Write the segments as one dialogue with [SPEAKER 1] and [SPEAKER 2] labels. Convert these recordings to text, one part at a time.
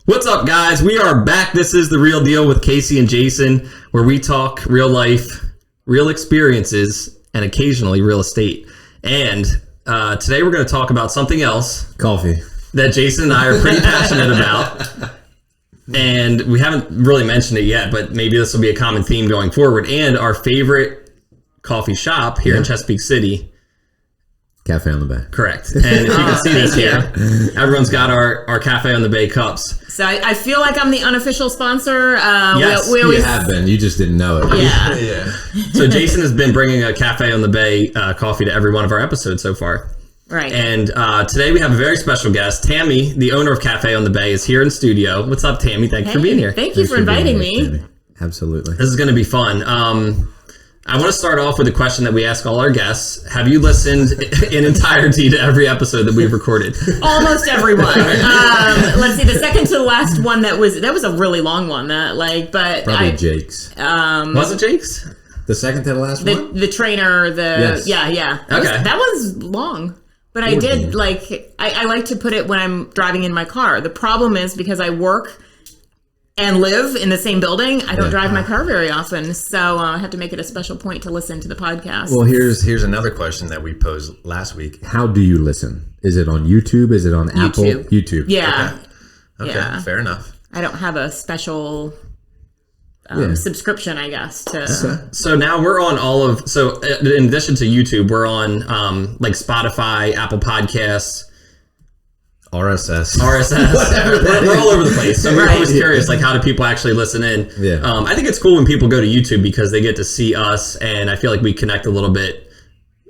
[SPEAKER 1] What's up, guys? We are back. This is The Real Deal with Casey and Jason, where we talk real life, real experiences, and occasionally real estate. And today we're going to talk about something else.
[SPEAKER 2] Coffee.
[SPEAKER 1] That Jason and I are pretty passionate about. And we haven't really mentioned it yet, but maybe this will be a common theme going forward. And our favorite coffee shop here in Chesapeake City.
[SPEAKER 2] Cafe on the Bay.
[SPEAKER 1] Correct. And if you can see this here, everyone's got our Cafe on the Bay cups.
[SPEAKER 3] So I feel like I'm the unofficial sponsor.
[SPEAKER 1] Yes,
[SPEAKER 3] we always
[SPEAKER 2] You have been. You just didn't know it.
[SPEAKER 3] Yeah.
[SPEAKER 1] So Jason has been bringing a Cafe on the Bay coffee to every one of our episodes so far.
[SPEAKER 3] Right.
[SPEAKER 1] And today we have a very special guest. Tammy, the owner of Cafe on the Bay, is here in studio. What's up, Tammy? Thanks for being here.
[SPEAKER 3] Thank you for inviting me.
[SPEAKER 2] Tammy. Absolutely.
[SPEAKER 1] This is going to be fun. I want to start off with a question that we ask all our guests. Have you listened in entirety to every episode that we've recorded?
[SPEAKER 3] Almost everyone. Let's see, the second to the last one that was a really long one.
[SPEAKER 2] Probably Jake's.
[SPEAKER 1] Was it Jake's?
[SPEAKER 2] The second to the last one?
[SPEAKER 3] The trainer,
[SPEAKER 1] Okay.
[SPEAKER 3] That one's long. But I did I like to put it when I'm driving in my car. The problem is because I work and live in the same building, I don't drive my car very often, so I have to make it a special point to listen to the podcast.
[SPEAKER 4] Well, here's another question that we posed last week.
[SPEAKER 2] How do you listen? Is it on YouTube? Is it on Apple? YouTube.
[SPEAKER 3] Yeah.
[SPEAKER 4] Okay,
[SPEAKER 3] Yeah.
[SPEAKER 4] fair enough.
[SPEAKER 3] I don't have a special subscription, I guess.
[SPEAKER 1] So now we're on in addition to YouTube, we're on like Spotify, Apple Podcasts,
[SPEAKER 4] RSS.
[SPEAKER 1] We're all over the place. So we're always curious, like, how do people actually listen in?
[SPEAKER 2] Yeah.
[SPEAKER 1] I think it's cool when people go to YouTube because they get to see us, and I feel like we connect a little bit.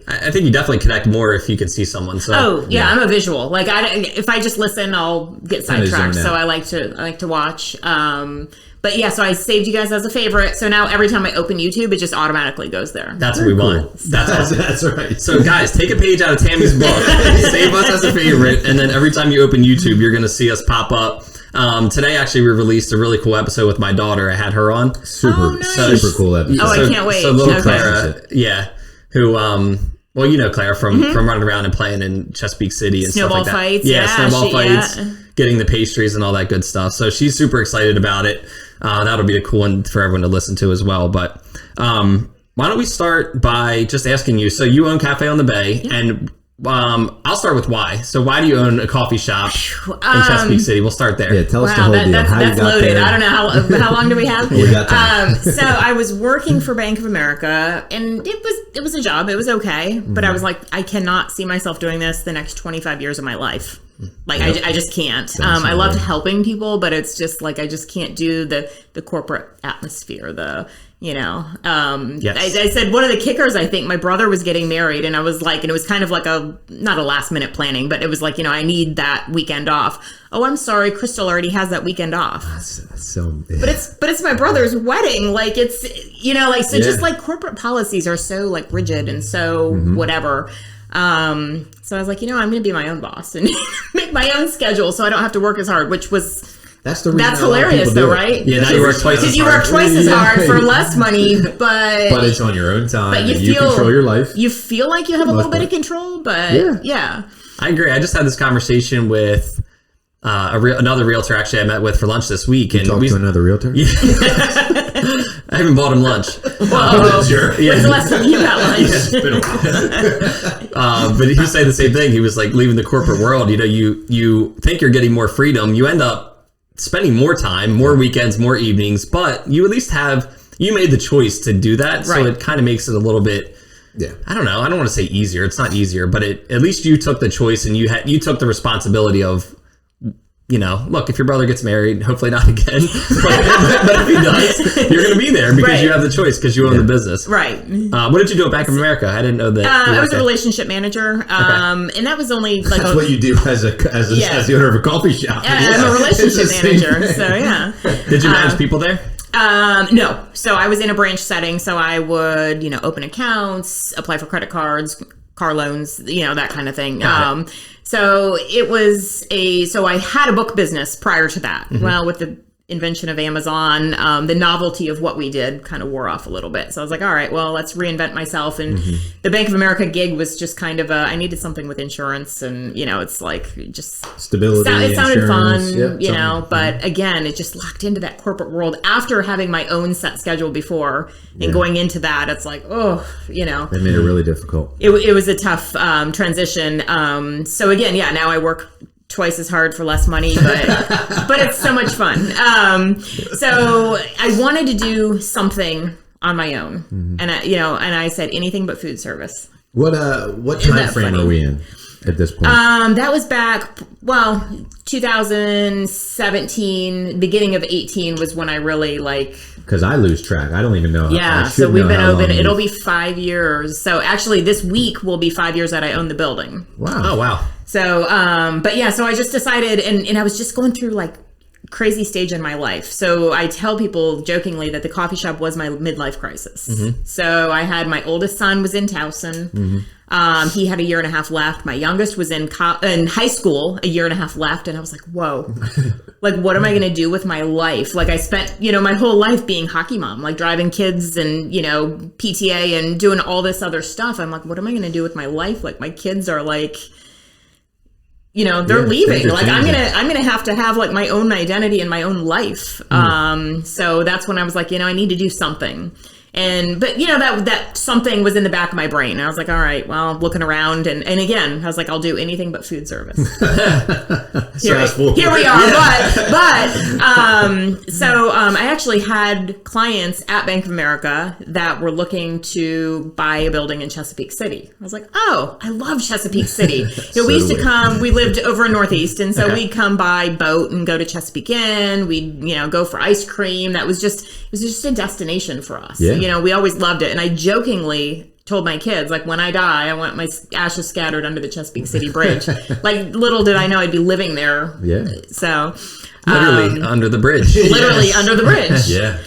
[SPEAKER 1] I think you definitely connect more if you can see someone. So
[SPEAKER 3] I'm a visual. Like, if I just listen, I'll get sidetracked. So I like to watch. But yeah, so I saved you guys as a favorite. So now every time I open YouTube, it just automatically goes there.
[SPEAKER 1] That's what we want. That's awesome.
[SPEAKER 2] That's right.
[SPEAKER 1] So guys, take a page out of Tammy's book, save us as a favorite, and then every time you open YouTube, you're going to see us pop up. Today, actually, we released a really cool episode with my daughter. I had her on.
[SPEAKER 2] Super cool episode.
[SPEAKER 3] I can't wait.
[SPEAKER 1] So little Clara, who, well, you know Claire from running around and playing in Chesapeake City and
[SPEAKER 3] snowball
[SPEAKER 1] stuff like that.
[SPEAKER 3] Fights.
[SPEAKER 1] Snowball fights, getting the pastries and all that good stuff. So she's super excited about it. That'll be a cool one for everyone to listen to as well. But why don't we start by just asking you, so you own Cafe on the Bay, and I'll start with why. So why do you own a coffee shop in Chesapeake City? We'll start there.
[SPEAKER 2] Yeah, tell us the whole deal.
[SPEAKER 3] That's loaded. I don't know how long do we have?
[SPEAKER 2] We got time.
[SPEAKER 3] So I was working for Bank of America, and it was a job. It was okay, but I was like, I cannot see myself doing this the next 25 years of my life. Like, I just can't. I loved helping people, but it's just like I just can't do the corporate atmosphere. I said one of the kickers, I think my brother was getting married, and I was like, and it was kind of like not a last minute planning, but it was like, I need that weekend off. Oh, I'm sorry, Crystal already has that weekend off. But it's my brother's wedding. Like, it's, just like corporate policies are so like rigid and so whatever. So I was like, I'm going to be my own boss and make my own schedule so I don't have to work as hard, which was...
[SPEAKER 2] That's the reason.
[SPEAKER 3] That's hilarious, though, right?
[SPEAKER 1] Yeah, now you work twice as hard.
[SPEAKER 3] Because you work twice as hard for less money, but
[SPEAKER 2] it's on your own time.
[SPEAKER 3] But
[SPEAKER 2] you control your life.
[SPEAKER 3] You feel like you have a little bit of control, but yeah.
[SPEAKER 1] I agree. I just had this conversation with another realtor. Actually, I met with for lunch this week.
[SPEAKER 2] You talked to another realtor?
[SPEAKER 1] Yeah. I haven't bought him lunch.
[SPEAKER 3] Sure. Yeah. When's the last time you got lunch?
[SPEAKER 1] It's been a while. But he was saying the same thing. He was like, leaving the corporate world, you think you're getting more freedom. You end up spending more time, more weekends, more evenings, but you at least you made the choice to do that. So it kind of makes it a little bit, I don't know. I don't want to say easier. It's not easier, but at least you took the choice and you took the responsibility of, look, if your brother gets married, hopefully not again, but if he does, you're going to be there because you have the choice because you own the business.
[SPEAKER 3] Right.
[SPEAKER 1] What did you do at Bank of America? I didn't know that.
[SPEAKER 3] I was a relationship manager, and that was only like
[SPEAKER 2] that's what you do as the owner of a coffee shop.
[SPEAKER 3] I'm a relationship manager, so yeah.
[SPEAKER 1] Did you manage people there?
[SPEAKER 3] No. So I was in a branch setting, so I would, open accounts, apply for credit cards, car loans, that kind of thing. So it was so I had a book business prior to that. Well, with the invention of Amazon, the novelty of what we did kind of wore off a little bit. So I was like, all right, well, let's reinvent myself. And the Bank of America gig was just kind of I needed something with insurance, and, you know, it's like just
[SPEAKER 2] Stability.
[SPEAKER 3] it sounded
[SPEAKER 2] insurance,
[SPEAKER 3] fun,
[SPEAKER 2] yep,
[SPEAKER 3] you know, but again, it just locked into that corporate world after having my own set schedule before and going into that. It's like, oh, you know,
[SPEAKER 2] They made it really difficult.
[SPEAKER 3] it was a tough transition. So again, now I work twice as hard for less money, but it's so much fun. So I wanted to do something on my own, and I said anything but food service.
[SPEAKER 2] What time frame are we in at this point?
[SPEAKER 3] That was back, 2017, beginning of 18 was when I really
[SPEAKER 2] Because I lose track. I don't even know.
[SPEAKER 3] Yeah, so we've been open. It'll be 5 years. So actually, this week will be 5 years that I own the building.
[SPEAKER 2] Wow.
[SPEAKER 1] Oh, wow.
[SPEAKER 3] So, but yeah, so I just decided, and I was just going through crazy stage in my life. So I tell people jokingly that the coffee shop was my midlife crisis. So I had my oldest son was in Towson. He had a year and a half left. My youngest was in high school, a year and a half left. And I was like, whoa, what am I going to do with my life? I spent, my whole life being hockey mom, driving kids and, PTA and doing all this other stuff. I'm like, what am I going to do with my life? My kids are they're leaving. I'm gonna have to have my own identity and my own life. So that's when I was like, I need to do something. But that something was in the back of my brain. I was like, all right, well, looking around and again, I was like, I'll do anything but food service. Here we are. So I actually had clients at Bank of America that were looking to buy a building in Chesapeake City. I was like, oh, I love Chesapeake City. We used to come, we lived over in Northeast, and so we'd come by boat and go to Chesapeake Inn. We'd, go for ice cream. It was just a destination for us.
[SPEAKER 2] Yeah.
[SPEAKER 3] We always loved it. And I jokingly told my kids, when I die, I want my ashes scattered under the Chesapeake City Bridge. Little did I know I'd be living there. Yeah. So
[SPEAKER 1] literally under the bridge.
[SPEAKER 3] Literally under the bridge.
[SPEAKER 4] Yeah.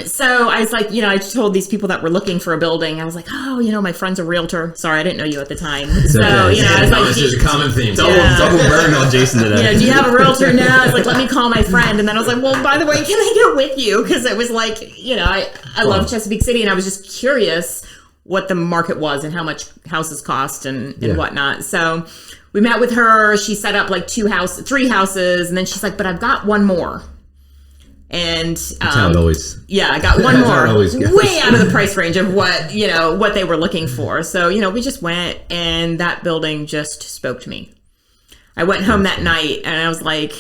[SPEAKER 3] So I was like, I told these people that were looking for a building, I was like, oh, my friend's a realtor. Sorry, I didn't know you at the time. So, I was like,
[SPEAKER 4] this is a common theme.
[SPEAKER 1] Double burn on Jason today.
[SPEAKER 3] Do you have a realtor now? I was like, let me call my friend. And then I was like, well, by the way, can I get with you? Because it was I love Chesapeake City, and I was just curious what the market was and how much houses cost and whatnot. So we met with her. She set up 3 houses, and then she's like, but I've got one more. And
[SPEAKER 2] that's how it always.
[SPEAKER 3] Yeah, I got one more, way out of the price range of what what they were looking for. So we just went, and that building just spoke to me. I went home that night, and I was like,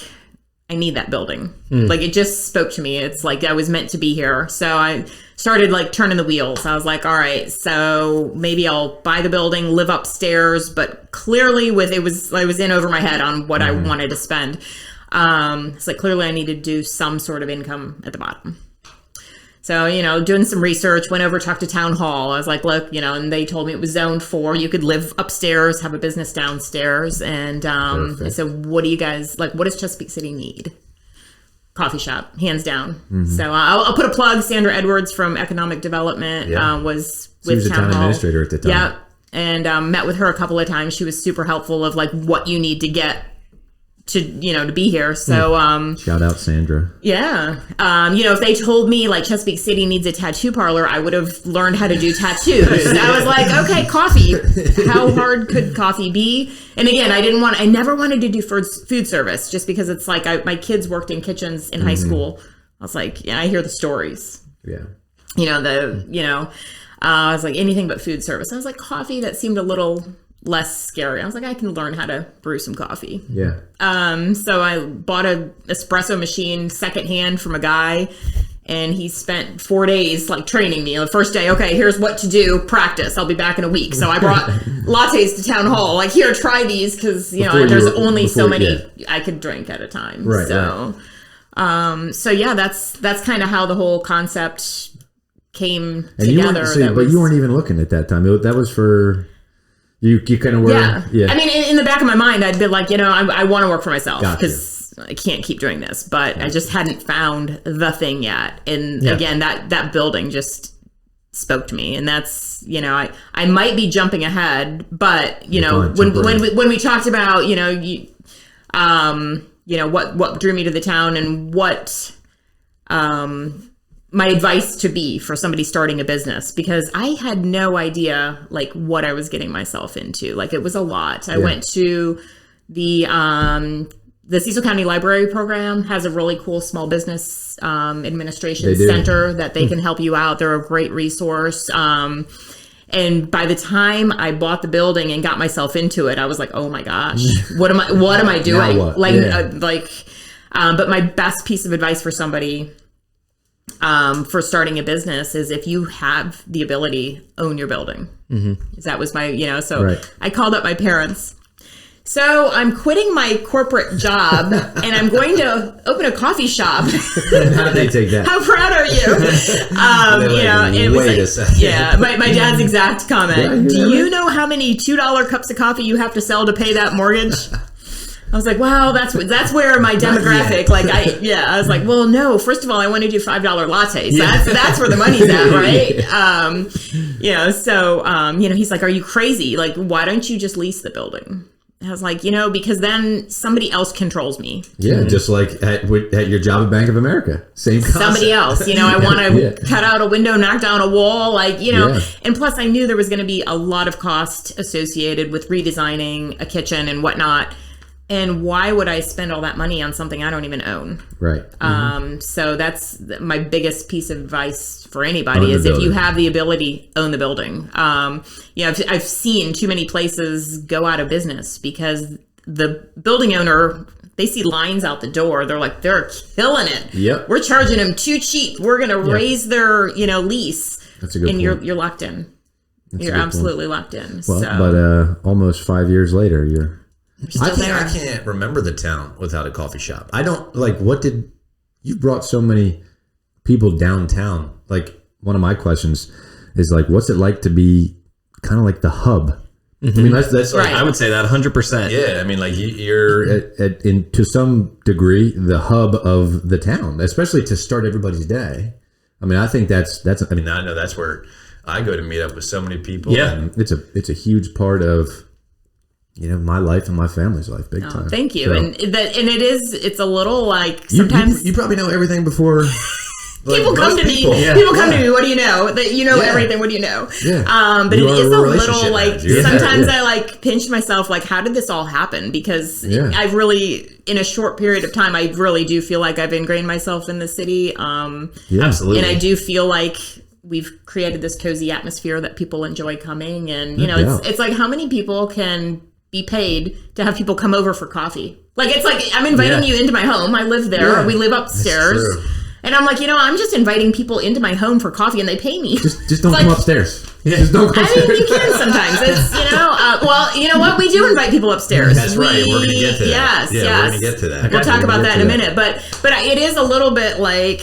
[SPEAKER 3] I need that building. It just spoke to me. It's like I was meant to be here. So I started turning the wheels. I was like, all right, so maybe I'll buy the building, live upstairs, but clearly I was in over my head on what I wanted to spend. It's clearly I need to do some sort of income at the bottom. So, doing some research, went over, talked to town hall. I was like, look, and they told me it was zoned 4. You could live upstairs, have a business downstairs. And I said, what do you guys, what does Chesapeake City need? Coffee shop, hands down. So I'll put a plug. Sandra Edwards from Economic Development was with
[SPEAKER 2] town
[SPEAKER 3] hall
[SPEAKER 2] administrator at the time.
[SPEAKER 3] Yeah. And met with her a couple of times. She was super helpful of what you need to get to be here. So
[SPEAKER 2] shout out Sandra.
[SPEAKER 3] Yeah. If they told me Chesapeake City needs a tattoo parlor, I would have learned how to do tattoos. I was like, okay, coffee. How hard could coffee be? And again, I never wanted to do food service, just because it's my kids worked in kitchens in high school. I was like, I hear the stories.
[SPEAKER 2] Yeah.
[SPEAKER 3] I was like, anything but food service. I was like, coffee, that seemed a little less scary. I was like, I can learn how to brew some coffee.
[SPEAKER 2] Yeah.
[SPEAKER 3] So I bought an espresso machine secondhand from a guy, and he spent 4 days training me. The first day, okay, here's what to do, practice. I'll be back in a week. So I brought lattes to town hall. Here, try these, because there's only so many I could drink at a time.
[SPEAKER 2] Right.
[SPEAKER 3] So, so yeah, that's kind of how the whole concept came together.
[SPEAKER 2] But you weren't even looking at that time. That was for. You kind of were.
[SPEAKER 3] Yeah. I mean, in the back of my mind, I'd be like, I want to work for myself because I can't keep doing this. But I just hadn't found the thing yet. And again, that building just spoke to me. And that's, I might be jumping ahead, but when we talked about, what drew me to the town and what my advice to be for somebody starting a business, because I had no idea like what I was getting myself into. Like it was a lot. I went to the Cecil County Library program has a really cool small business administration center that they can help you out. They're a great resource. And by the time I bought the building and got myself into it, I was like, oh my gosh, what am I doing?
[SPEAKER 2] Now what?
[SPEAKER 3] But my best piece of advice for somebody for starting a business is, if you have the ability, own your building. That was my, I called up my parents. So I'm quitting my corporate job and I'm going to open a coffee shop.
[SPEAKER 2] How did they take that?
[SPEAKER 3] How proud are you? And it was
[SPEAKER 4] Wait a second.
[SPEAKER 3] my dad's exact comment. Do you know how many $2 cups of coffee you have to sell to pay that mortgage? I was like, well, that's where my demographic, I was like, well, no, first of all, I want to do $5 lattes. That's where the money's at, right? He's like, are you crazy? Like, why don't you just lease the building? I was like, because then somebody else controls me.
[SPEAKER 2] Yeah, just like at your job at Bank of America. Same concept.
[SPEAKER 3] Somebody else. I want to cut out a window, knock down a wall, and plus I knew there was going to be a lot of cost associated with redesigning a kitchen and whatnot. And why would I spend all that money on something I don't even own?
[SPEAKER 2] Right.
[SPEAKER 3] So that's my biggest piece of advice for anybody is, if you have the ability, own the building. I've seen too many places go out of business because the building owner, they see lines out the door. They're like, they're killing it.
[SPEAKER 2] Yep.
[SPEAKER 3] We're charging them too cheap. We're going to raise their, lease.
[SPEAKER 2] That's a good point.
[SPEAKER 3] You're locked in. You're absolutely locked in.
[SPEAKER 2] Well,
[SPEAKER 3] so.
[SPEAKER 2] But almost 5 years later, you're
[SPEAKER 3] still there.
[SPEAKER 4] I can't remember the town without a coffee shop. I don't
[SPEAKER 2] you brought so many people downtown. Like, one of my questions is like, what's it like to be kind of like the hub? I mean, that's
[SPEAKER 3] right.
[SPEAKER 1] I would say that 100%.
[SPEAKER 4] Yeah, I mean, like you're
[SPEAKER 2] to some degree the hub of the town, especially to start everybody's day. I mean, I think that's. I mean,
[SPEAKER 4] I know that's where I go to meet up with so many people.
[SPEAKER 1] Yeah,
[SPEAKER 4] and
[SPEAKER 2] it's a huge part of my life and my family's life, big time.
[SPEAKER 3] Thank you.
[SPEAKER 2] So,
[SPEAKER 3] And it's a little like sometimes
[SPEAKER 2] you probably know everything before.
[SPEAKER 3] People come to me. People come to me. What do you know? That everything. What do you know?
[SPEAKER 2] Yeah.
[SPEAKER 3] But it is a little like
[SPEAKER 4] manager.
[SPEAKER 3] sometimes I like pinch myself. Like, how did this all happen? Because I've really, in a short period of time, I really do feel like I've ingrained myself in the city.
[SPEAKER 1] Absolutely.
[SPEAKER 3] And I do feel like we've created this cozy atmosphere that people enjoy coming. And it's like, how many people can be paid to have people come over for coffee? Like, it's like I'm inviting you into my home. I live there.
[SPEAKER 2] Yeah.
[SPEAKER 3] We live upstairs. And I'm like, I'm just inviting people into my home for coffee and they pay me.
[SPEAKER 2] Just don't come upstairs. Yeah. Just don't come upstairs.
[SPEAKER 3] I mean, you can sometimes. It's, well, you know what? We do invite people upstairs.
[SPEAKER 4] That's right. We're going to get to that.
[SPEAKER 3] Yes.
[SPEAKER 4] We're going to get to that.
[SPEAKER 3] We'll talk about that in a minute. But it is a little bit like,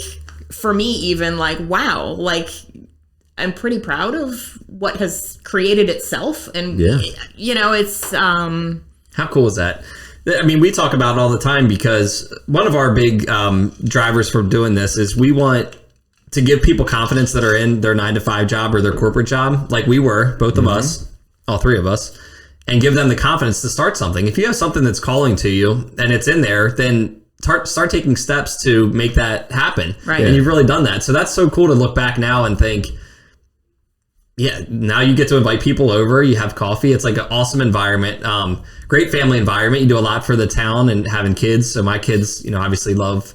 [SPEAKER 3] for me, even like, wow, like I'm pretty proud of what has created itself. And, it's...
[SPEAKER 1] How cool is that? I mean, we talk about it all the time because one of our big drivers for doing this is we want to give people confidence that are in their 9-to-5 job or their corporate job, like we were, both of us, all three of us, and give them the confidence to start something. If you have something that's calling to you and it's in there, then start taking steps to make that happen.
[SPEAKER 3] Right.
[SPEAKER 1] And you've really done that. So that's so cool to look back now and think, now you get to invite people over. You have coffee. It's like an awesome environment. Great family environment. You do a lot for the town and having kids. So my kids, obviously love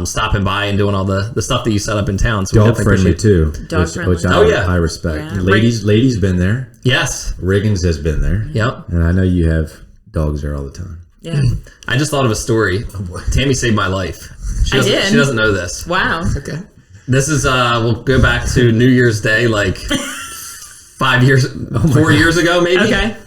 [SPEAKER 1] stopping by and doing all the stuff that you set up in town. So
[SPEAKER 2] dog friendly too.
[SPEAKER 3] Dog friendly.
[SPEAKER 2] Which I respect.
[SPEAKER 3] Yeah.
[SPEAKER 2] Ladies been there.
[SPEAKER 1] Yes.
[SPEAKER 2] Riggins has been there.
[SPEAKER 1] Yep.
[SPEAKER 2] And I know you have dogs there all the time.
[SPEAKER 3] Yeah.
[SPEAKER 1] I just thought of a story. Tammy saved my life. She doesn't know this.
[SPEAKER 3] Wow.
[SPEAKER 2] Okay.
[SPEAKER 1] This is we'll go back to New Year's Day, like 4 years ago, maybe.
[SPEAKER 3] Okay.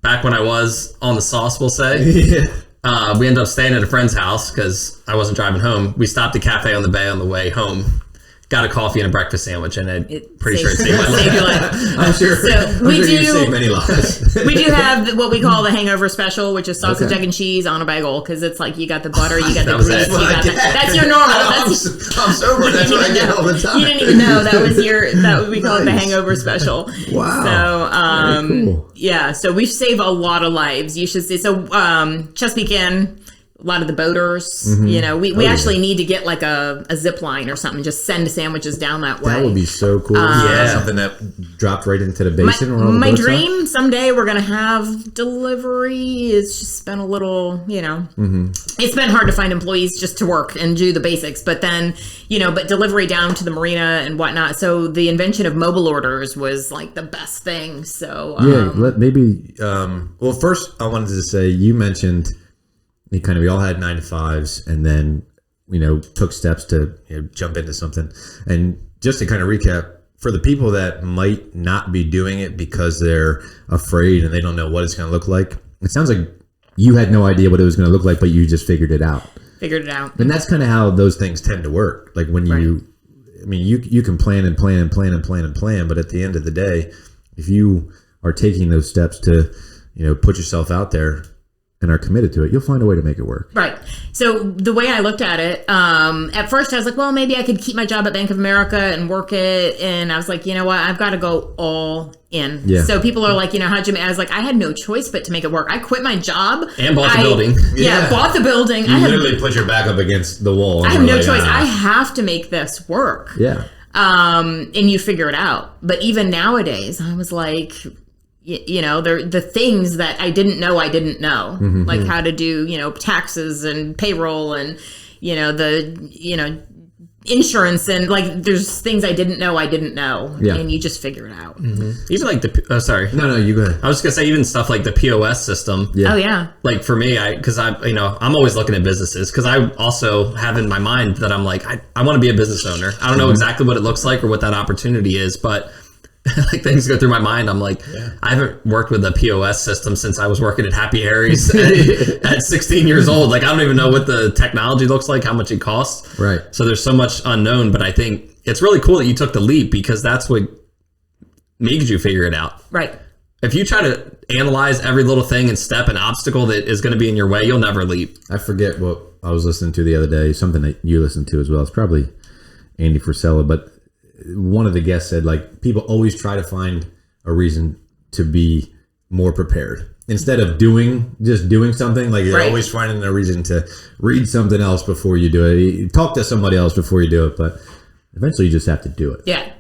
[SPEAKER 1] Back when I was on the sauce, we'll say. We ended up staying at a friend's house because I wasn't driving home. We stopped at Cafe on the Bay on the way home. Got a coffee and a breakfast sandwich, and it pretty sure it saved my life.
[SPEAKER 3] Saved your life.
[SPEAKER 2] I'm sure.
[SPEAKER 3] So we do
[SPEAKER 2] save many lives.
[SPEAKER 3] We do have what we call the hangover special, which is sausage, egg, and cheese on a bagel, because it's like you got the butter, you got the grease, you got that's your normal.
[SPEAKER 4] I'm sober. That's what I get all the time.
[SPEAKER 3] You didn't even know that was we call it the hangover special.
[SPEAKER 2] Wow.
[SPEAKER 3] So
[SPEAKER 2] Very cool.
[SPEAKER 3] yeah, so we save a lot of lives. You should see. So Chesapeake Inn, a lot of the boaters, you know, we actually need to get like a zip line or something, just send sandwiches down that way.
[SPEAKER 2] That would be so cool. Something that dropped right into the basin.
[SPEAKER 3] My dream someday we're going to have delivery. It's just been a little, you know, it's been hard to find employees just to work and do the basics. But then, you know, but delivery down to the marina and whatnot. So the invention of mobile orders was like the best thing. So,
[SPEAKER 2] well, first I wanted to say, you mentioned we all had 9 to 5s and then, you know, took steps to jump into something. And just to kind of recap, for the people that might not be doing it because they're afraid and they don't know what it's going to look like, it sounds like you had no idea what it was going to look like, but you just figured it out. And that's kind of how those things tend to work. Like when you can plan and plan and plan and plan and plan, but at the end of the day, if you are taking those steps to, you know, put yourself out there and are committed to it, you'll find a way to make it work.
[SPEAKER 3] Right. So the way I looked at it, at first I was like, well, maybe I could keep my job at Bank of America and work it. And I was like, you know what? I've got to go all in. Yeah. So people are like, you know, how'd you, I was like, I had no choice but to make it work. I quit my job.
[SPEAKER 1] And bought the building.
[SPEAKER 3] Yeah, bought the building.
[SPEAKER 2] You literally put your back up against the wall.
[SPEAKER 3] I have no choice. I have to make this work.
[SPEAKER 2] Yeah.
[SPEAKER 3] And you figure it out. But even nowadays, I was like, you know, the things that I didn't know, like how to do, you know, taxes and payroll and, you know, insurance and like there's things I didn't know, and you just figure it out.
[SPEAKER 1] Even like sorry.
[SPEAKER 2] No, you go ahead.
[SPEAKER 1] I was just gonna say even stuff like the POS system.
[SPEAKER 3] Yeah. Oh yeah.
[SPEAKER 1] Like for me, I'm always looking at businesses because I also have in my mind that I'm like, I want to be a business owner. I don't know exactly what it looks like or what that opportunity is, but like things go through my mind. I'm like, I haven't worked with a POS system since I was working at Happy Harry's at 16 years old. Like I don't even know what the technology looks like, how much it costs.
[SPEAKER 2] Right.
[SPEAKER 1] So there's so much unknown, but I think it's really cool that you took the leap because that's what made you figure it out.
[SPEAKER 3] Right.
[SPEAKER 1] If you try to analyze every little thing and step and obstacle that is going to be in your way, you'll never leap.
[SPEAKER 2] I forget what I was listening to the other day, something that you listened to as well. It's probably Andy Frisella, but one of the guests said, like, people always try to find a reason to be more prepared instead of just doing something. Like you're always finding a reason to read something else before you do it. Talk to somebody else before you do it, but eventually you just have to do it.
[SPEAKER 3] Yeah.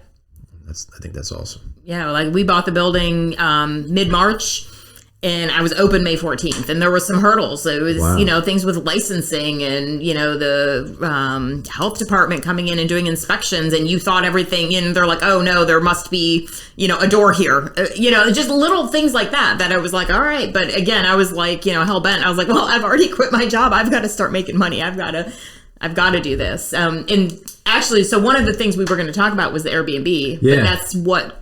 [SPEAKER 2] I think that's awesome.
[SPEAKER 3] Yeah. Like we bought the building mid-March and I was open May 14th and there were some hurdles. It was, you know, things with licensing and, you know, the health department coming in and doing inspections and you thought everything and they're like, oh no, there must be, you know, a door here, you know, just little things like that I was like, all right. But again, I was like, you know, hell bent. I was like, well, I've already quit my job. I've got to start making money. I've got to do this. And actually, so one of the things we were going to talk about was the Airbnb. Yeah. But that's what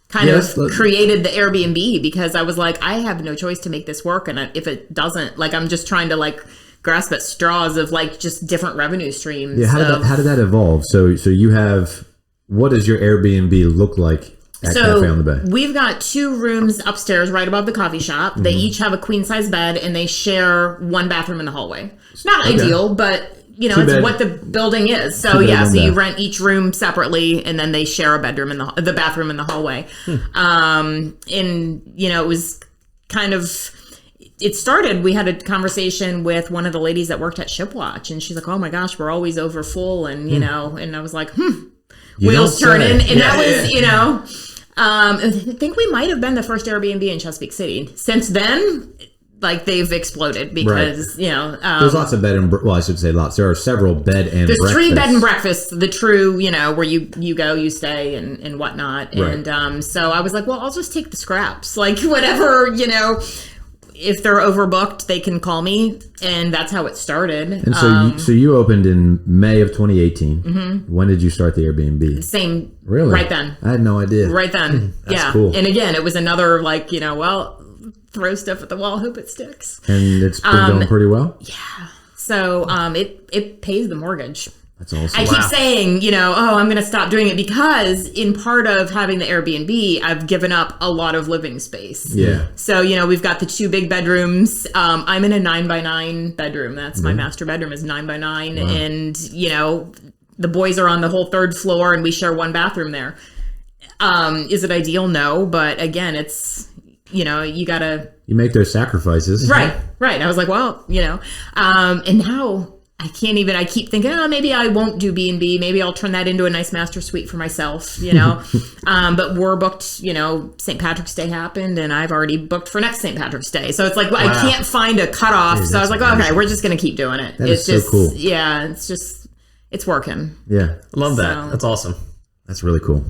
[SPEAKER 3] kind of created the Airbnb because I was like, I have no choice to make this work. And if it doesn't, like, I'm just trying to like grasp at straws of like just different revenue streams.
[SPEAKER 2] Yeah. How did that evolve? So you have, what does your Airbnb look like at Cafe on the Bay? We've
[SPEAKER 3] got 2 rooms upstairs right above the coffee shop. They each have a queen size bed and they share 1 bathroom in the hallway. It's not ideal, but you know, it's what the building is. So yeah, so you rent each room separately and then they share a bedroom in the bathroom in the hallway. And you know, it was kind of, it started, we had a conversation with one of the ladies that worked at Shipwatch and she's like, oh my gosh, we're always over full. And you know, and I was like, wheels turning. And that was, you know, I think we might have been the first Airbnb in Chesapeake City. Since then, like they've exploded because you know
[SPEAKER 2] there's lots of bed and I should say lots. There are several bed and
[SPEAKER 3] there's
[SPEAKER 2] breakfasts.
[SPEAKER 3] 3 bed and breakfasts. The true, you know, where you go, you stay and whatnot. Right. And so I was like, well, I'll just take the scraps, like whatever, you know. If they're overbooked, they can call me, and that's how it started.
[SPEAKER 2] And so, you opened in May of 2018. When did you start the Airbnb?
[SPEAKER 3] Same,
[SPEAKER 2] really,
[SPEAKER 3] right then.
[SPEAKER 2] I had no idea.
[SPEAKER 3] Right then,
[SPEAKER 2] that's cool.
[SPEAKER 3] And again, it was another like, you know, well, throw stuff at the wall, hope it sticks.
[SPEAKER 2] And it's been going pretty well?
[SPEAKER 3] Yeah. So it pays the mortgage.
[SPEAKER 2] That's awesome.
[SPEAKER 3] I keep saying, you know, oh, I'm going to stop doing it because in part of having the Airbnb, I've given up a lot of living space.
[SPEAKER 2] Yeah.
[SPEAKER 3] So, you know, we've got the 2 big bedrooms. I'm in a 9x9 bedroom. That's my master bedroom is 9x9. Wow. And, you know, the boys are on the whole 3rd floor and we share 1 bathroom there. Is it ideal? No. But again, it's, you know, you gotta
[SPEAKER 2] you make those sacrifices.
[SPEAKER 3] Right. I was like, well, and now I can't even, I keep thinking, maybe I won't do B&B. Maybe I'll turn that into a nice master suite for myself, but we're booked, St. Patrick's Day happened and I've already booked for next St. Patrick's Day. So it's like, I can't find a cutoff. Dude, so I was like, okay, we're just going to keep doing it.
[SPEAKER 2] It's just so cool.
[SPEAKER 3] Yeah. It's working.
[SPEAKER 2] Yeah.
[SPEAKER 1] I love that. That's awesome.
[SPEAKER 2] That's really cool.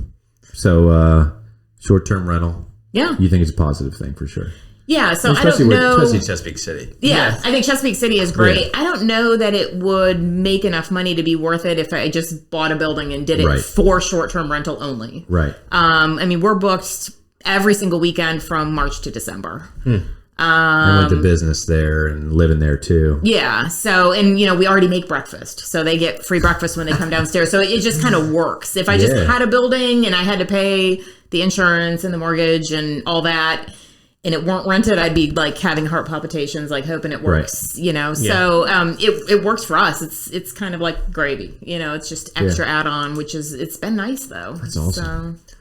[SPEAKER 2] So, short-term rental.
[SPEAKER 3] Yeah.
[SPEAKER 2] You think it's a positive thing for sure.
[SPEAKER 3] Yeah, so I don't know.
[SPEAKER 4] Especially Chesapeake City.
[SPEAKER 3] Yeah, I think Chesapeake City is great. Yeah. I don't know that it would make enough money to be worth it if I just bought a building and did it for short-term rental only.
[SPEAKER 2] Right.
[SPEAKER 3] I mean, we're booked every single weekend from March to December.
[SPEAKER 2] I went to business there and living there too.
[SPEAKER 3] Yeah. So, and we already make breakfast. So they get free breakfast when they come downstairs. So it just kind of works. If I just had a building and I had to pay the insurance and the mortgage and all that, and it weren't rented, I'd be like having heart palpitations, like hoping it works, So it works for us. It's kind of like gravy, it's just extra add-on, it's been nice though.
[SPEAKER 2] That's awesome.
[SPEAKER 3] So.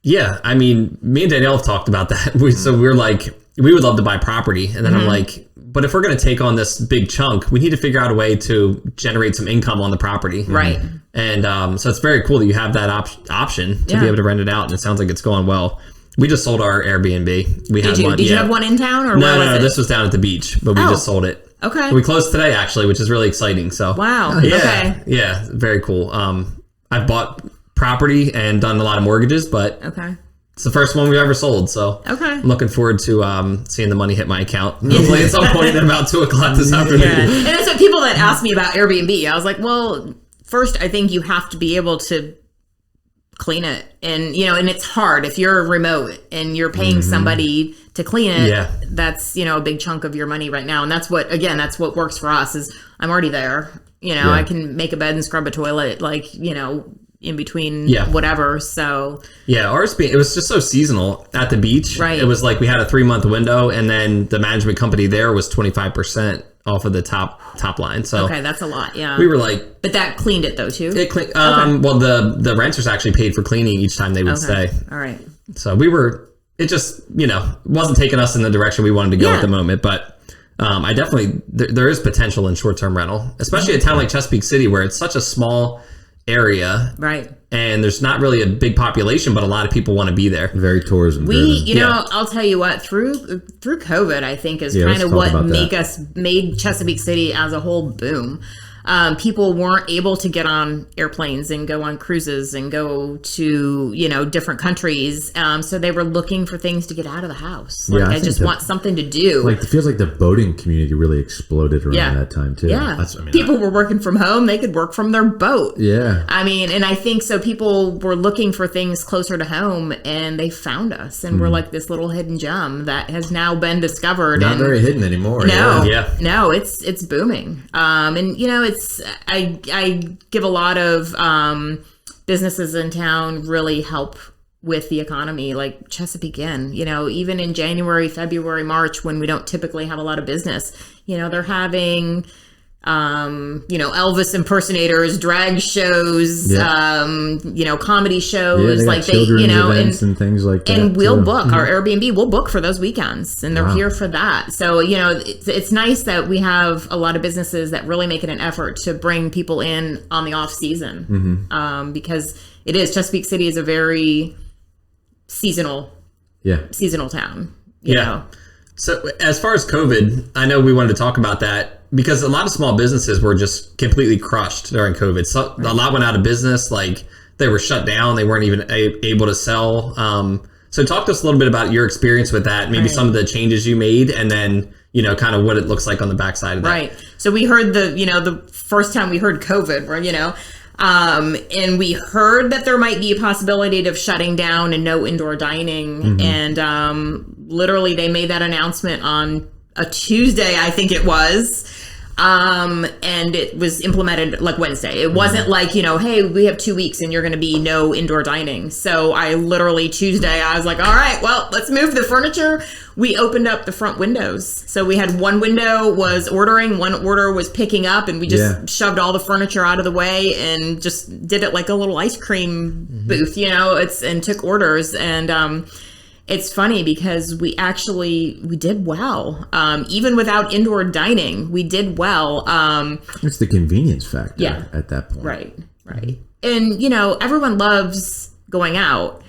[SPEAKER 1] Yeah. I mean, me and Danielle have talked about that. So we're like, we would love to buy property. And then I'm like, but if we're going to take on this big chunk, we need to figure out a way to generate some income on the property.
[SPEAKER 3] Right.
[SPEAKER 1] And so it's very cool that you have that option to be able to rent it out. And it sounds like it's going well. We just sold our Airbnb. We had one.
[SPEAKER 3] Did you have one in town or
[SPEAKER 1] no? This was down at the beach, but we just sold it.
[SPEAKER 3] Okay.
[SPEAKER 1] We closed today actually, which is really exciting. So
[SPEAKER 3] wow.
[SPEAKER 1] Okay. Yeah, very cool. I've bought property and done a lot of mortgages, but it's the first one we've ever sold. So I'm looking forward to seeing the money hit my account. Hopefully at some point at about 2:00 this afternoon.
[SPEAKER 3] Yeah. And that's what people that ask me about Airbnb. I was like, well, first I think you have to be able to clean it, and and it's hard if you're remote and you're paying somebody to clean it. That's a big chunk of your money right now, and that's what works for us. Is I'm already there. I can make a bed and scrub a toilet, in between whatever. So
[SPEAKER 1] ours it was just so seasonal at the beach.
[SPEAKER 3] Right.
[SPEAKER 1] It was like we had a 3-month window, and then the management company there was 25% off of the top line. So
[SPEAKER 3] that's a lot. Yeah,
[SPEAKER 1] we were like,
[SPEAKER 3] but that cleaned it though too.
[SPEAKER 1] It cleaned. Well, the renters actually paid for cleaning each time they would stay.
[SPEAKER 3] All right.
[SPEAKER 1] So we were. It just wasn't taking us in the direction we wanted to go at the moment, but. I definitely there is potential in short-term rental, especially a town like Chesapeake City where it's such a small area,
[SPEAKER 3] right?
[SPEAKER 1] And there's not really a big population, but a lot of people want to be there.
[SPEAKER 2] Very tourism.
[SPEAKER 3] I'll tell you what, through COVID, I think is kind of what made Chesapeake City as a whole boom. People weren't able to get on airplanes and go on cruises and go to, different countries. So they were looking for things to get out of the house. Like, I just want something to do.
[SPEAKER 2] Like, it feels like the boating community really exploded around that time, too.
[SPEAKER 3] Yeah. People were working from home. They could work from their boat.
[SPEAKER 2] Yeah.
[SPEAKER 3] I mean, and I think so people were looking for things closer to home, and they found us. And we're like this little hidden gem that has now been discovered.
[SPEAKER 2] Not very hidden anymore.
[SPEAKER 3] No. No, it's booming. And, I give a lot of businesses in town really help with the economy, like Chesapeake Inn. Even in January, February, March, when we don't typically have a lot of business, they're having Elvis impersonators, drag shows, comedy shows,
[SPEAKER 2] like they, events and things like that.
[SPEAKER 3] And we'll book our Airbnb. We'll book for those weekends, and they're here for that. So it's nice that we have a lot of businesses that really make it an effort to bring people in on the off season, because Chesapeake City is a very seasonal town. You know?
[SPEAKER 1] So as far as COVID, I know we wanted to talk about that because a lot of small businesses were just completely crushed during COVID. So a lot went out of business, like they were shut down. They weren't even able to sell. So talk to us a little bit about your experience with that, maybe some of the changes you made, and then, kind of what it looks like on the backside of that.
[SPEAKER 3] Right. So we heard the first time we heard COVID, where, and we heard that there might be a possibility of shutting down and no indoor dining. And literally they made that announcement on a Tuesday, I think it was. And it was implemented like Wednesday. It wasn't like, hey, we have 2 weeks and you're going to be no indoor dining. So I literally Tuesday, I was like, all right, well, let's move the furniture. We opened up the front windows. So we had one window was ordering, one order was picking up, and we just shoved all the furniture out of the way and just did it like a little ice cream booth, and took orders. it's funny because we did well. Even without indoor dining, we did well.
[SPEAKER 2] It's the convenience factor
[SPEAKER 3] Yeah.
[SPEAKER 2] at that point.
[SPEAKER 3] Right. And, everyone loves going out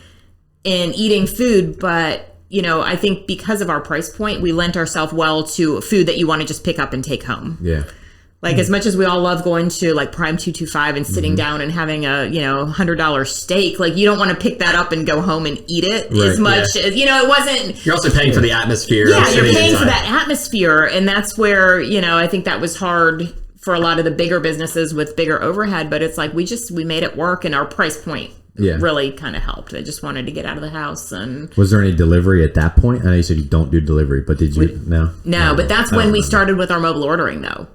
[SPEAKER 3] and eating food, but, I think because of our price point, we lent ourselves well to food that you want to just pick up and take home.
[SPEAKER 2] Yeah.
[SPEAKER 3] Like, as much as we all love going to, like, Prime 225 and sitting down and having a, $100 steak, like, you don't want to pick that up and go home and eat it as much as, it wasn't...
[SPEAKER 1] You're also paying for the atmosphere.
[SPEAKER 3] Yeah, you're paying for that atmosphere, and that's where, I think that was hard for a lot of the bigger businesses with bigger overhead, but it's like, we made it work, and our price point really kind of helped. I just wanted to get out of the house. And
[SPEAKER 2] was there any delivery at that point? I know you said you don't do delivery, but did you? No,
[SPEAKER 3] but that's when we started with our mobile ordering, though.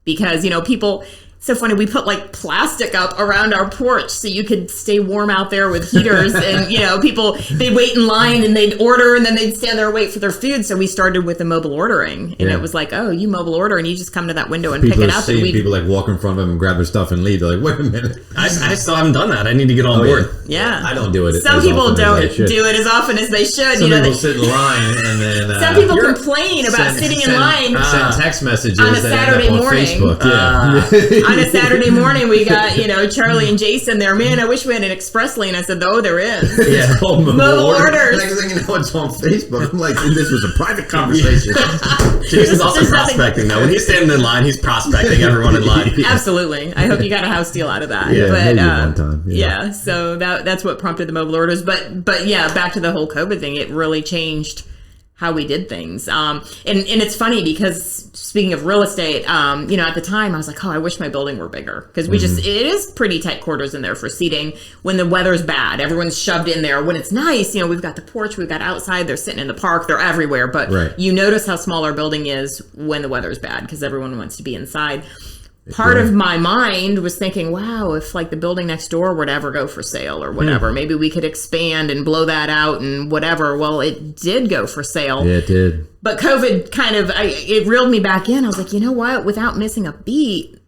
[SPEAKER 3] Because, people, so funny, we put like plastic up around our porch so you could stay warm out there with heaters. And, people, they'd wait in line and they'd order and then they'd stand there and wait for their food. So we started with the mobile ordering. And it was like, oh, you mobile order and you just come to that window and pick it up.
[SPEAKER 2] And people like walk in front of them and grab their stuff and leave. They're like, wait a minute.
[SPEAKER 1] I still haven't done that. I need to get on board.
[SPEAKER 3] Yeah.
[SPEAKER 2] I don't do it.
[SPEAKER 3] Some people don't do it as often as they should.
[SPEAKER 2] Some people sit in line and then...
[SPEAKER 3] some people complain about sitting in line.
[SPEAKER 2] Send text messages
[SPEAKER 3] on a Saturday morning.
[SPEAKER 2] Facebook.
[SPEAKER 3] On a Saturday morning, we got, Charlie and Jason there. Man, I wish we had an express lane. I said, oh, there is.
[SPEAKER 2] Yeah.
[SPEAKER 3] Mobile orders.
[SPEAKER 2] Next thing you know, it's on Facebook. I'm like, this was a private conversation.
[SPEAKER 1] Jason's also prospecting, though. When he's standing in line, he's prospecting everyone in line.
[SPEAKER 3] Absolutely. I hope you got a house deal out of that.
[SPEAKER 2] Yeah,
[SPEAKER 3] but,
[SPEAKER 2] maybe one time.
[SPEAKER 3] Yeah. So that's what prompted the mobile orders. But yeah, back to the whole COVID thing. It really changed how we did things. And it's funny because speaking of real estate, at the time I was like, oh, I wish my building were bigger because it is pretty tight quarters in there for seating when the weather's bad. Everyone's shoved in there. When it's nice, we've got the porch, we've got outside, they're sitting in the park, they're everywhere. But you notice how small our building is when the weather's bad because everyone wants to be inside. Part of my mind was thinking, wow, if like the building next door were to ever go for sale or whatever, maybe we could expand and blow that out and whatever. Well, it did go for sale.
[SPEAKER 2] Yeah, it did.
[SPEAKER 3] But COVID it reeled me back in. I was like, you know what? Without missing a beat,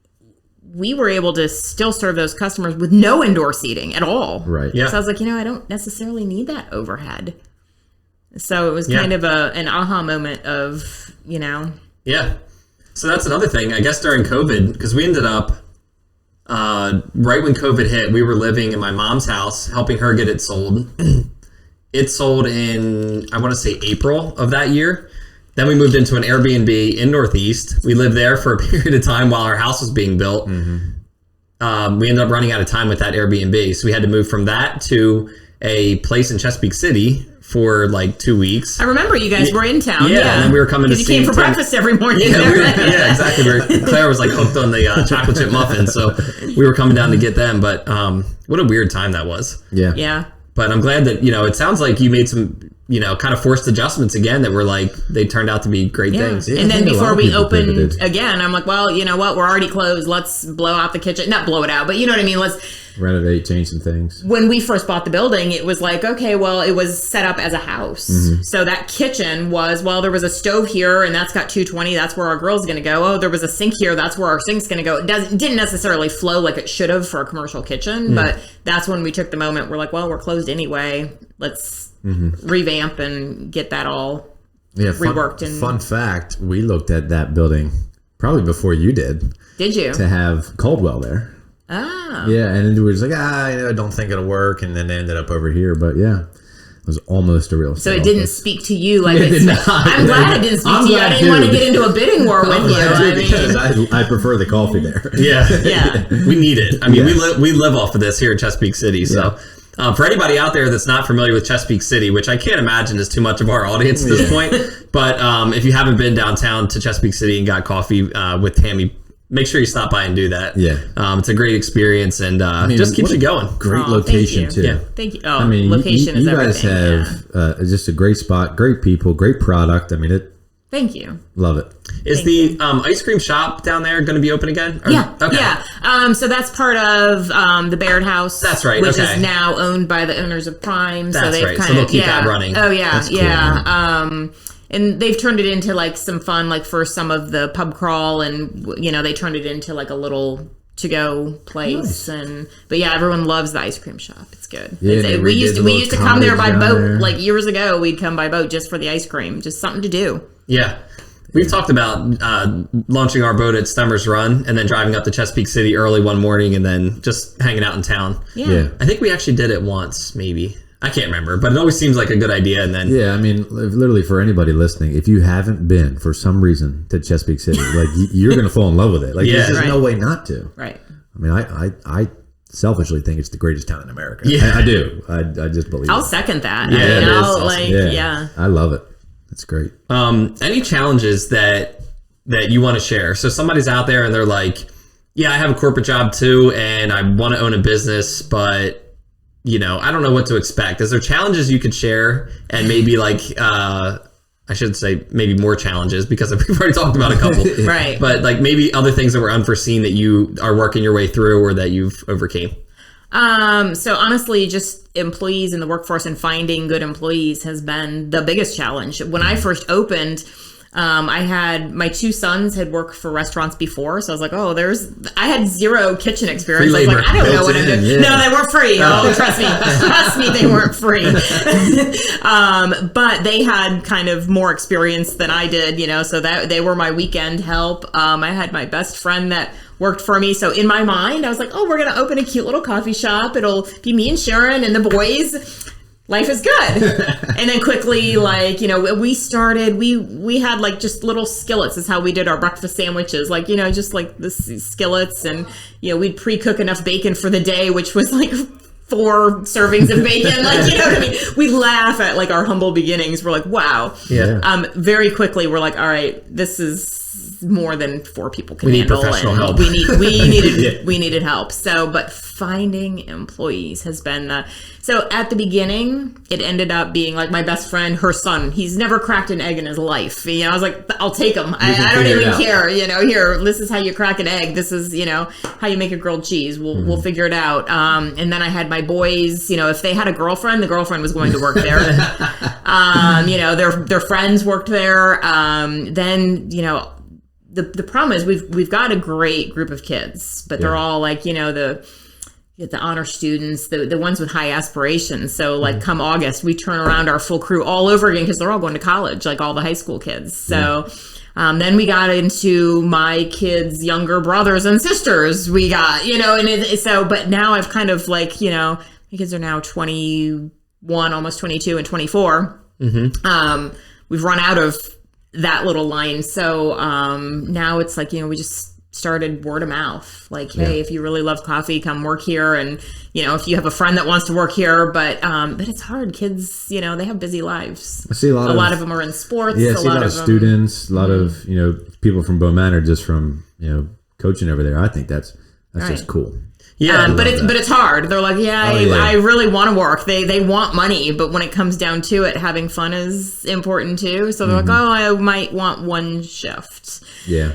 [SPEAKER 3] we were able to still serve those customers with no indoor seating at all.
[SPEAKER 2] Right.
[SPEAKER 1] Yeah.
[SPEAKER 3] So I was like, I don't necessarily need that overhead. So it was kind of an aha moment of,
[SPEAKER 1] Yeah. So that's another thing. I guess during COVID, because we ended up, right when COVID hit, we were living in my mom's house, helping her get it sold. It sold in, I want to say, April of that year. Then we moved into an Airbnb in Northeast. We lived there for a period of time while our house was being built. We ended up running out of time with that Airbnb. So we had to move from that to a place in Chesapeake City for like 2 weeks.
[SPEAKER 3] I remember you guys were in town.
[SPEAKER 1] Yeah, and then we were coming to see...
[SPEAKER 3] you came for breakfast every morning.
[SPEAKER 1] Yeah, exactly. Claire was like hooked on the chocolate chip muffins, so we were coming down to get them. But what a weird time that was.
[SPEAKER 3] Yeah.
[SPEAKER 1] But I'm glad that, it sounds like you made some, kind of forced adjustments again that were like, they turned out to be great things.
[SPEAKER 3] Yeah, and then before we opened again, I'm like, well, you know what? We're already closed. Let's blow out the kitchen. Not blow it out, but you know what I mean? Let's
[SPEAKER 2] renovate, change some things.
[SPEAKER 3] When we first bought the building, it was like, okay, well, it was set up as a house. So that kitchen was, well, there was a stove here and that's got 220. That's where our grill's going to go. Oh, there was a sink here. That's where our sink's going to go. It didn't necessarily flow like it should have for a commercial kitchen, but that's when we took the moment. We're like, well, we're closed anyway. Let's revamp and get that all reworked.
[SPEAKER 2] Fun fact, we looked at that building probably before you did.
[SPEAKER 3] Did you?
[SPEAKER 2] To have Caldwell there.
[SPEAKER 3] Oh.
[SPEAKER 2] Yeah, and then we were just like, I don't think it'll work, and then they ended up over here. But yeah, it was almost a real.
[SPEAKER 3] So it didn't speak to you like it's. I'm glad it didn't speak to you. I didn't want to get into a bidding war with you.
[SPEAKER 2] Because I prefer the coffee there.
[SPEAKER 1] Yeah. We need it. I mean, we live off of this here in Chesapeake City. So for anybody out there that's not familiar with Chesapeake City, which I can't imagine is too much of our audience at this point, but if you haven't been downtown to Chesapeake City and got coffee with Tammy, make sure you stop by and do that. Yeah. It's a great experience and just keeps you going.
[SPEAKER 2] Great location, too.
[SPEAKER 3] Yeah. Thank you. Oh, I mean, location is everything.
[SPEAKER 2] You guys have just a great spot, great people, great product. I mean,
[SPEAKER 3] Thank you.
[SPEAKER 2] Love it.
[SPEAKER 1] Is the ice cream shop down there going to be open again?
[SPEAKER 3] Okay. Yeah. So that's part of the Baird House.
[SPEAKER 1] That's right.
[SPEAKER 3] Which is now owned by the owners of Prime.
[SPEAKER 1] That's right. So they'll keep that running.
[SPEAKER 3] Oh, yeah.
[SPEAKER 2] That's cool,
[SPEAKER 3] yeah. And they've turned it into like some fun, like for some of the pub crawl, and they turned it into like a little to go place. But yeah, everyone loves the ice cream shop. It's good.
[SPEAKER 2] Yeah,
[SPEAKER 3] we used to come there by boat.
[SPEAKER 2] There.
[SPEAKER 3] Like years ago, we'd come by boat just for the ice cream, just something to do.
[SPEAKER 1] Yeah. We've talked about launching our boat at Stemmer's Run and then driving up to Chesapeake City early one morning and then just hanging out in town.
[SPEAKER 3] Yeah.
[SPEAKER 1] I think we actually did it once, maybe. I can't remember, but it always seems like a good idea. And then,
[SPEAKER 2] yeah, I mean, literally for anybody listening, if you haven't been for some reason to Chesapeake City, like you're going to fall in love with it. Like there's just no way not to.
[SPEAKER 3] Right.
[SPEAKER 2] I mean, I selfishly think it's the greatest town in America.
[SPEAKER 1] Yeah.
[SPEAKER 2] I do. I just believe.
[SPEAKER 3] I'll second that.
[SPEAKER 1] Yeah,
[SPEAKER 3] I mean,
[SPEAKER 1] it is
[SPEAKER 3] I'll,
[SPEAKER 1] awesome.
[SPEAKER 3] yeah.
[SPEAKER 2] I love it. That's great.
[SPEAKER 1] any challenges that you want to share? So somebody's out there and they're like, yeah, I have a corporate job too, and I want to own a business, but I don't know what to expect. Is there challenges you could share, and maybe like I should say maybe more challenges because we've already talked about a couple,
[SPEAKER 3] Right?
[SPEAKER 1] But like maybe other things that were unforeseen that you are working your way through or that you've overcame.
[SPEAKER 3] So honestly, just employees in the workforce and finding good employees has been the biggest challenge. When I first opened, I had my two sons had worked for restaurants before, so I was like, I had zero kitchen experience.
[SPEAKER 1] Free
[SPEAKER 3] I was like,
[SPEAKER 1] labor
[SPEAKER 3] I don't know what I'm doing.
[SPEAKER 2] Yeah.
[SPEAKER 3] No, they weren't free. Oh, trust me, they weren't free. But they had kind of more experience than I did, so that they were my weekend help. I had my best friend that worked for me. So in my mind, I was like, we're going to open a cute little coffee shop. It'll be me and Sharon and the boys. Life is good. And then quickly, we started, we had like just little skillets is how we did our breakfast sandwiches. Like, just like these skillets, and, we'd pre-cook enough bacon for the day, which was like 4 servings of bacon. Like, you know what I mean? We laugh at like our humble beginnings. We're like, wow.
[SPEAKER 1] Yeah.
[SPEAKER 3] Very quickly, we're like, all right, this is more than 4 people can
[SPEAKER 1] We need
[SPEAKER 3] handle.
[SPEAKER 1] professional help.
[SPEAKER 3] We needed help. So, but finding employees has been so at the beginning, it ended up being like my best friend, her son. He's never cracked an egg in his life. I was like, I'll take him. I don't even care. Here, this is how you crack an egg. This is, how you make a grilled cheese. We'll figure it out. And then I had my boys, if they had a girlfriend, the girlfriend was going to work there. Their friends worked there. Then, the problem is we've got a great group of kids, but they're all like, the honor students, the ones with high aspirations. So like come August, we turn around our full crew all over again because they're all going to college, like all the high school kids. So then we got into my kids' younger brothers and sisters. We got, but now I've kind of like, my kids are now 21, almost 22 and 24. Mm-hmm. We've run out of that little line. So now it's like, we just started word of mouth. Like, hey, if you really love coffee, come work here. And, if you have a friend that wants to work here, but it's hard. Kids, they have busy lives.
[SPEAKER 2] I see a lot
[SPEAKER 3] of them are in sports.
[SPEAKER 2] Yeah, I see a lot of students, a lot of, people from Bow Manor just from, coaching over there. I think that's just cool.
[SPEAKER 1] Yeah,
[SPEAKER 3] but it's hard. They're like, I really want to work. They want money, but when it comes down to it, having fun is important too. So they're like, I might want one shift.
[SPEAKER 2] Yeah.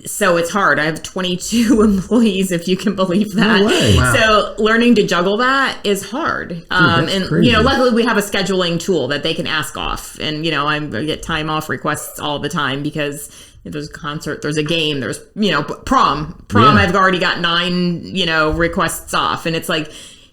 [SPEAKER 3] So it's hard. I have 22 employees, if you can believe that.
[SPEAKER 2] No way.
[SPEAKER 1] Wow.
[SPEAKER 3] So learning to juggle that is hard. And
[SPEAKER 2] crazy.
[SPEAKER 3] luckily we have a scheduling tool that they can ask off. And I get time off requests all the time because there's a concert, there's a game, there's prom. I've already got 9 requests off, and it's like,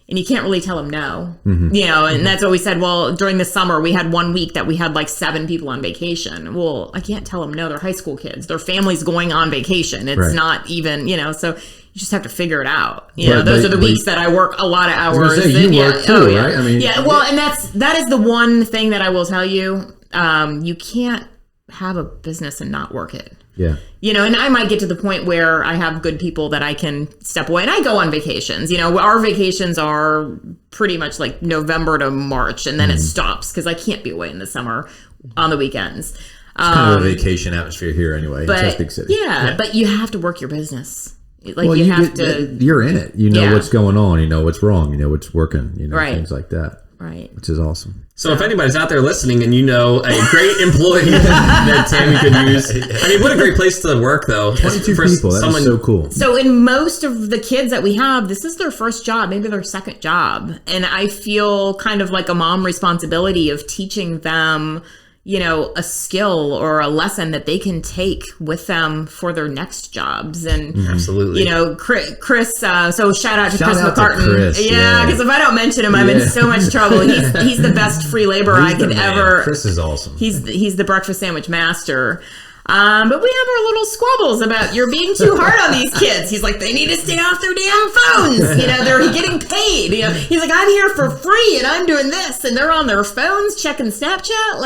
[SPEAKER 3] and you can't really tell them no. And that's what we said. Well, during the summer we had 1 week that we had like 7 people on vacation. Well, I can't tell them no. They're high school kids. Their family's going on vacation. It's not even so you just have to figure it out. Those are the weeks that I work a lot of hours.
[SPEAKER 2] You work too, right? I mean,
[SPEAKER 3] Well, and that is the one thing that I will tell you. You can't have a business and not work it.
[SPEAKER 2] Yeah.
[SPEAKER 3] And I might get to the point where I have good people that I can step away, and I go on vacations. Our vacations are pretty much like November to March, and then it stops because I can't be away in the summer on the weekends.
[SPEAKER 2] It's kind of a vacation atmosphere here anyway in Chesapeake City.
[SPEAKER 3] Yeah, but you have to work your business. Like
[SPEAKER 2] well,
[SPEAKER 3] you have to.
[SPEAKER 2] You're in it. You know what's going on. You know what's wrong. You know what's working. Things like that.
[SPEAKER 3] Right.
[SPEAKER 2] Which is awesome.
[SPEAKER 1] So if anybody's out there listening and a great employee that Tammy could use, I mean, what a great place to work, though.
[SPEAKER 2] 22 people. That's so cool.
[SPEAKER 3] So in most of the kids that we have, this is their first job, maybe their second job. And I feel kind of like a mom responsibility of teaching them, a skill or a lesson that they can take with them for their next jobs. And
[SPEAKER 1] absolutely,
[SPEAKER 3] Chris, so shout out to Chris McCartan.
[SPEAKER 2] Chris,
[SPEAKER 3] yeah, because if I don't mention him, I'm in so much trouble. He's the best free laborer I could ever.
[SPEAKER 2] Chris is awesome.
[SPEAKER 3] He's the breakfast sandwich master. But we have our little squabbles about you're being too hard on these kids. He's like, they need to stay off their damn phones. They're getting paid. He's like, I'm here for free and I'm doing this, and they're on their phones checking Snapchat.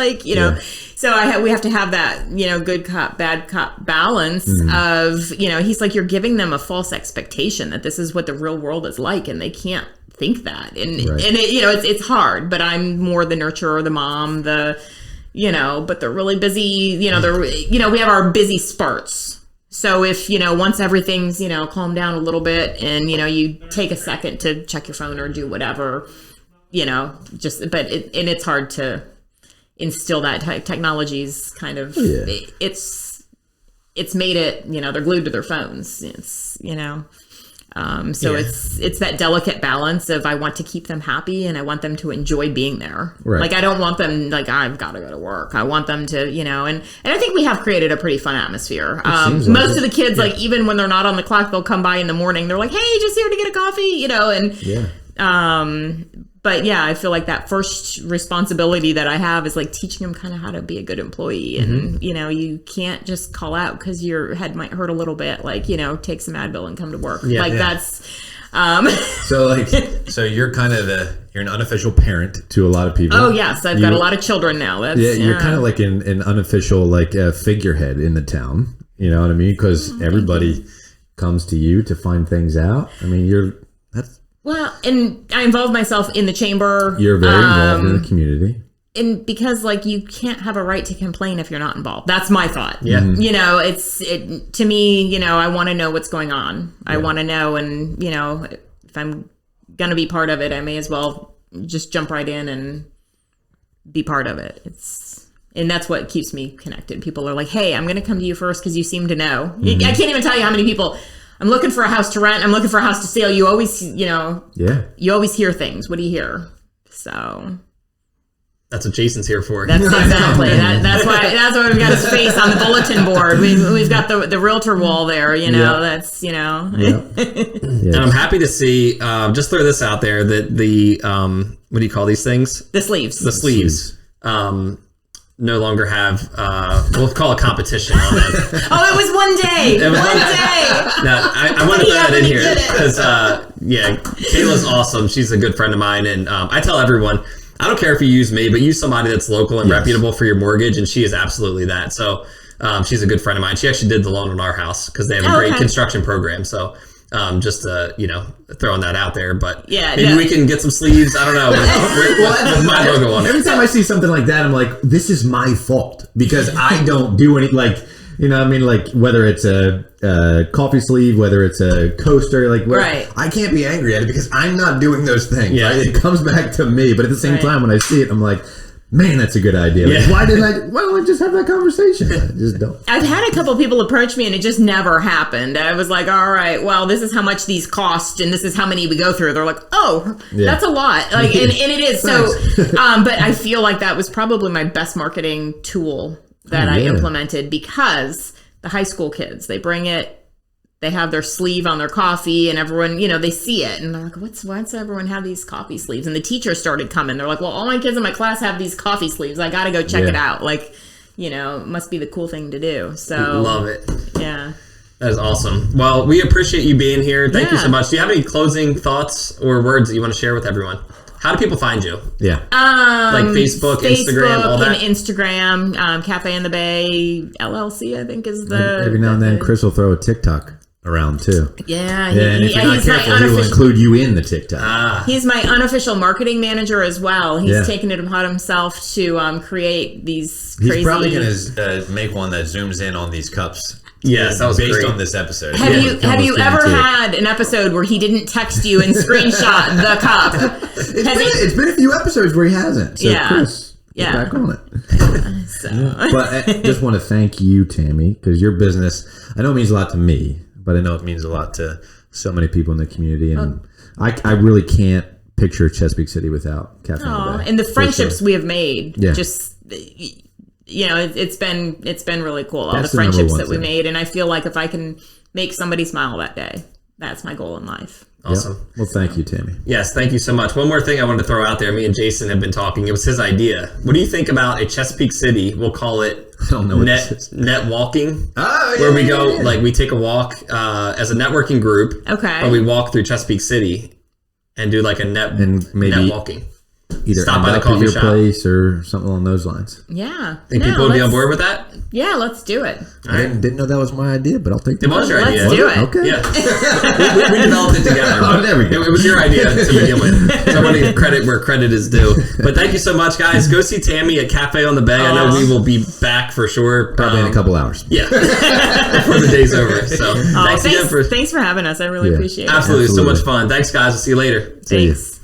[SPEAKER 3] So we have to have that, good cop, bad cop balance of, he's like, you're giving them a false expectation that this is what the real world is like, and they can't think that. And it's hard, but I'm more the nurturer, the mom, but they're really busy, we have our busy spurts. So if, once everything's, calmed down a little bit and, you take a second to check your phone or do whatever, it's hard to instill that technology's kind of, it's made it, they're glued to their phones. It's, it's that delicate balance of I want to keep them happy and I want them to enjoy being there. Right. Like I don't want them like I've got to go to work. I want them to, and I think we have created a pretty fun atmosphere. Most of the kids, like even when they're not on the clock, they'll come by in the morning. They're like, hey, just here to get a coffee, But yeah, I feel like that first responsibility that I have is like teaching them kind of how to be a good employee. And, you can't just call out because your head might hurt a little bit, like, take some Advil and come to work. That's...
[SPEAKER 2] So you're kind of you're an unofficial parent to a lot of people.
[SPEAKER 3] Oh, yes. I've got a lot of children now.
[SPEAKER 2] You're kind of like an unofficial, figurehead in the town. You know what I mean? Because everybody comes to you to find things out. I mean,
[SPEAKER 3] Well, and I involve myself in the chamber.
[SPEAKER 2] You're very involved in the community.
[SPEAKER 3] And because you can't have a right to complain if you're not involved. That's my thought.
[SPEAKER 1] Yeah.
[SPEAKER 3] To me, I want to know what's going on. Yeah. I want to know. And, if I'm going to be part of it, I may as well just jump right in and be part of it. And that's what keeps me connected. People are like, hey, I'm going to come to you first because you seem to know. I can't even tell you how many people... I'm looking for a house to rent. I'm looking for a house to sell. You always, you always hear things. What do you hear? So
[SPEAKER 1] that's what Jason's here for.
[SPEAKER 3] That's exactly. That's why we've got his face on the bulletin board. We've got the realtor wall there. That's And
[SPEAKER 1] I'm happy to see. Just throw this out there that the what do you call these things?
[SPEAKER 3] The sleeves.
[SPEAKER 1] The sleeves. No longer have, we'll call a competition on them.
[SPEAKER 3] Oh, it was one day. One day.
[SPEAKER 1] Now, I want to throw that in here because, Kayla's awesome. She's a good friend of mine. And I tell everyone, I don't care if you use me, but use somebody that's local and reputable for your mortgage. And she is absolutely that. So she's a good friend of mine. She actually did the loan on our house because they have a great construction program. So just throwing that out there, but maybe we can get some sleeves. I don't know with my logo on it.
[SPEAKER 2] Every time I see something like that, I'm like, this is my fault because I don't do any whether it's a coffee sleeve, whether it's a coaster, I can't be angry at it because I'm not doing those things.
[SPEAKER 1] Yeah.
[SPEAKER 2] Right? It comes back to me, but at the same time, when I see it, I'm like, man, that's a good idea. Why don't I just have that conversation? I just don't.
[SPEAKER 3] I've had a couple of people approach me and it just never happened. I was like, all right, well, this is how much these cost and this is how many we go through. They're like, oh, that's a lot. And it is. So, but I feel like that was probably my best marketing tool that I implemented because the high school kids, they bring it. They have their sleeve on their coffee and everyone, they see it and they're like, why's everyone have these coffee sleeves? And the teachers started coming. They're like, well, all my kids in my class have these coffee sleeves. I got to go check it out. It must be the cool thing to do. So
[SPEAKER 1] love it.
[SPEAKER 3] Yeah.
[SPEAKER 1] That is awesome. Well, we appreciate you being here. Thank you so much. Do you have any closing thoughts or words that you want to share with everyone? How do people find you?
[SPEAKER 2] Yeah.
[SPEAKER 1] Like Facebook, Instagram, all that?
[SPEAKER 3] And Instagram, Cafe in the Bay, LLC, I think is the...
[SPEAKER 2] Every now and then, Chris will throw a TikTok around too.
[SPEAKER 3] Yeah.
[SPEAKER 2] And if you're not careful, he will include you in the TikTok.
[SPEAKER 3] He's my unofficial marketing manager as well. He's taken it upon himself to create these crazy...
[SPEAKER 4] He's probably going to make one that zooms in on these cups.
[SPEAKER 1] Yes, that was
[SPEAKER 4] based
[SPEAKER 1] great.
[SPEAKER 4] on this episode.
[SPEAKER 3] Have you ever had an episode where he didn't text you and screenshot the cup?
[SPEAKER 2] It's been a few episodes where he hasn't. So Chris, get back on it. But I just want to thank you, Tammy, because your business, I know it means a lot to me, but I know it means a lot to so many people in the community. And I really can't picture Chesapeake City without Caffeine.
[SPEAKER 3] And the friendships we have made, it's been really cool. All
[SPEAKER 2] That's
[SPEAKER 3] the
[SPEAKER 2] the number
[SPEAKER 3] friendships
[SPEAKER 2] one
[SPEAKER 3] that we
[SPEAKER 2] thing.
[SPEAKER 3] made, and I feel like if I can make somebody smile that day, that's my goal in life.
[SPEAKER 1] Awesome.
[SPEAKER 2] Yep. Well, thank you, Tammy.
[SPEAKER 1] Yes, thank you so much. One more thing I wanted to throw out there. Me and Jason have been talking. It was his idea. What do you think about a Chesapeake City? We'll call it
[SPEAKER 2] I don't know what this is.
[SPEAKER 1] net walking.
[SPEAKER 2] Oh,
[SPEAKER 1] where we go, like we take a walk as a networking group.
[SPEAKER 3] Okay.
[SPEAKER 1] But we walk through Chesapeake City and do like a net walking.
[SPEAKER 2] Either
[SPEAKER 1] stop
[SPEAKER 2] end
[SPEAKER 1] by the
[SPEAKER 2] up at
[SPEAKER 1] coffee
[SPEAKER 2] your
[SPEAKER 1] shop.
[SPEAKER 2] place or something along those lines.
[SPEAKER 3] Yeah.
[SPEAKER 1] Think people would be on board with that?
[SPEAKER 3] Yeah, let's do it.
[SPEAKER 2] I didn't know that was my idea, but I'll take
[SPEAKER 1] It was your
[SPEAKER 3] Let's
[SPEAKER 1] idea.
[SPEAKER 3] do it.
[SPEAKER 2] Okay.
[SPEAKER 1] Yeah. we developed it together.
[SPEAKER 2] Oh, there we go.
[SPEAKER 1] It was your idea to begin with. So I want to give credit where credit is due. But thank you so much, guys. Go see Tammy at Cafe on the Bay. I know we will be back for sure.
[SPEAKER 2] Probably in a couple hours.
[SPEAKER 1] Yeah. Before the day's over. So thanks again for...
[SPEAKER 3] Thanks for having us. I really appreciate it.
[SPEAKER 1] Absolutely. So
[SPEAKER 2] Absolutely.
[SPEAKER 1] much fun. Thanks, guys. We'll see you later.
[SPEAKER 2] See ya.
[SPEAKER 3] Thanks.